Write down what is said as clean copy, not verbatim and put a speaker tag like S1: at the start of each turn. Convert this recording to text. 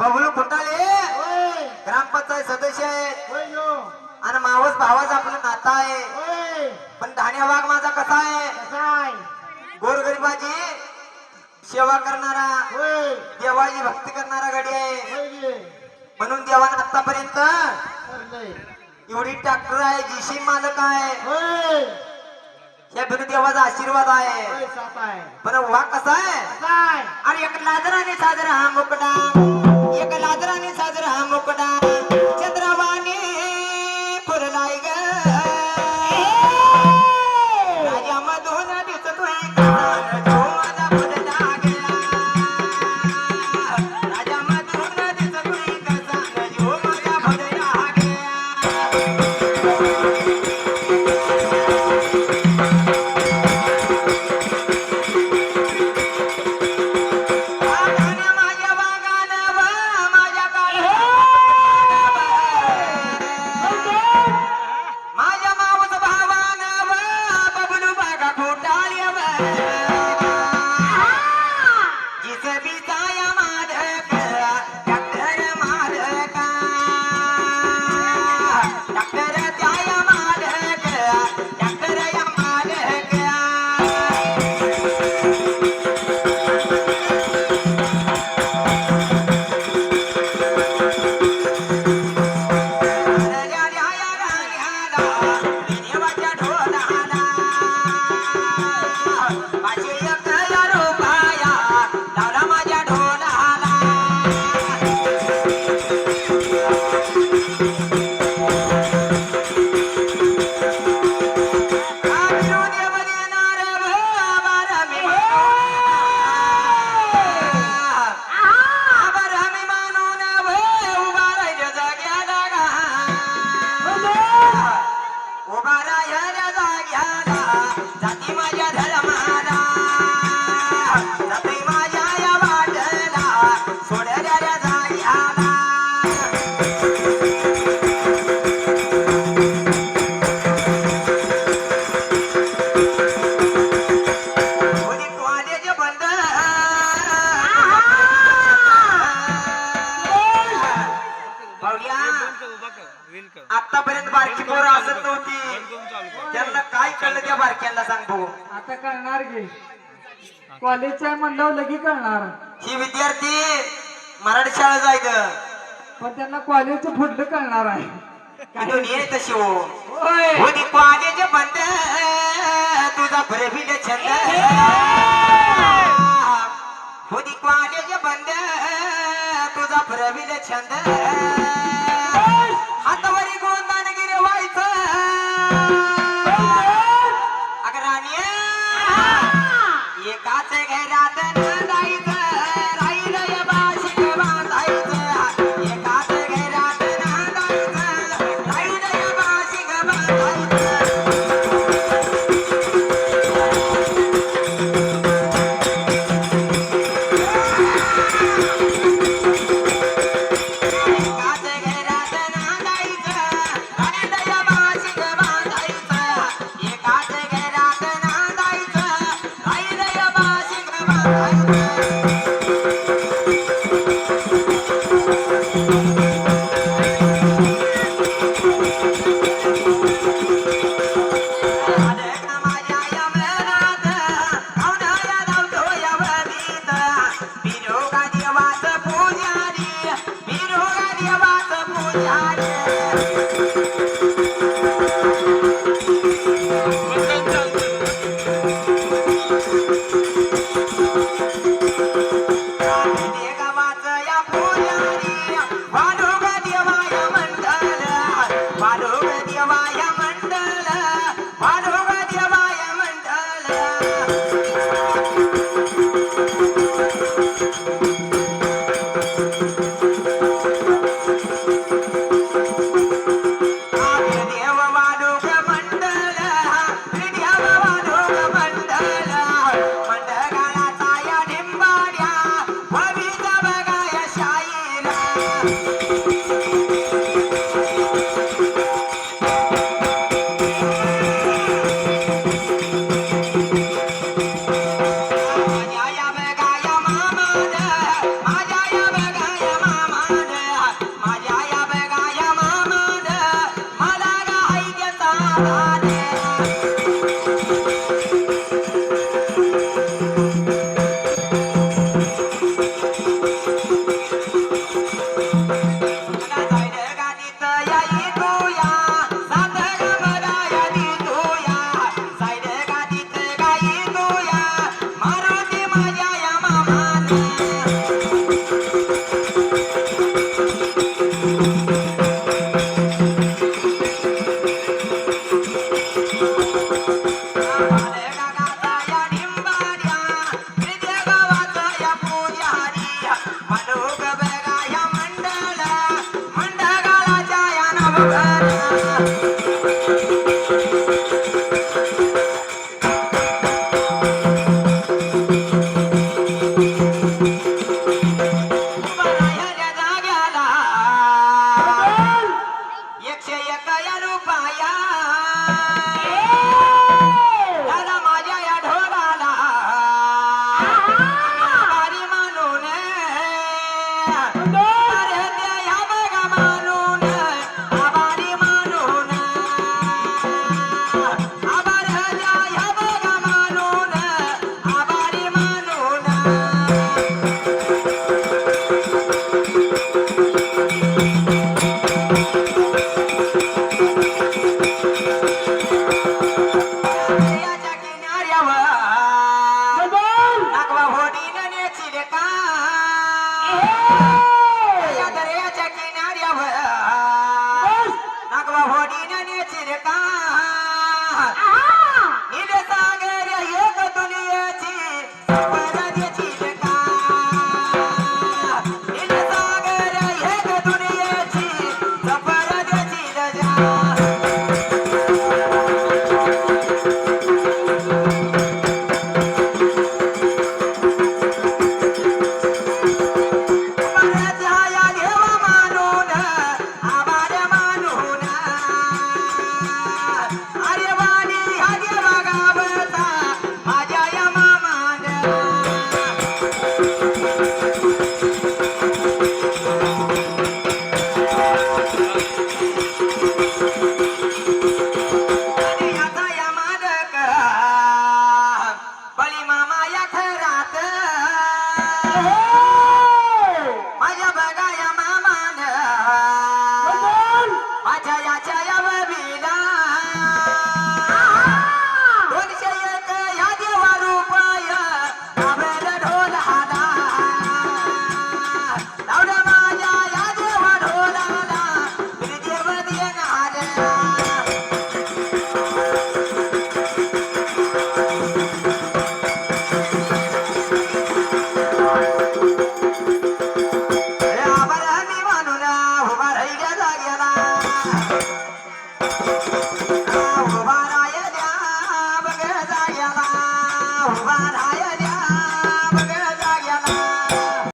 S1: बबलू फुटाले ग्रामपंचायत सदस्य आहे आणि मावस भावाचा आपला नाता आहे. पण धान्या वाघ माझा कसा आहे? गोरगरिबाची सेवा करणारा, देवाची भक्ती करणारा गडी आहे. म्हणून देवानं आतापर्यंत एवढी ट्रॅक्टर आहे, जीशी मालक आहे. या बिनु देवाचा आशीर्वाद आहे. पण वाघ कसा आहे? आणि एक लाजराने साजरा हा मुकडा, एक लाजराने साजरा हा मुकडा, चंद्रवाणी फुरलाय ग राजा मधून दिसतोय जो माझा फुलला गेला. राजा मधून दिसतोय कसा जो माझा फुलला गेला. आतापर्यंत बारकी पोरं असत नव्हती, त्यांना काय कळलं त्या बारक्यांना सांग भाऊ.
S2: आता कळणार की कॉलेजच्या म्हणल्यावर लगी कळणार.
S1: ही विद्यार्थी मराठी शाळा जायचं,
S2: पण त्यांना कॉलेजचं पुढलं कळणार आहे.
S1: तशी होती कॉलेज बंद तुझा भरविले छंद. होती कॉलेज बंद तुझा भरविले छंद. हातावरी गोंदान गिरवायचं अगं राणी एकाच घरात नांदायचं. राहिलं बाशिक बांधायचं एकाच घरात नांदायचं. राहिलं बाशिक बांधायचं. एकाच घरात नांदायचं. राहिलं बाशिक बांधायचं. उभा राहिल्या बघ जायला उभा राहिल्या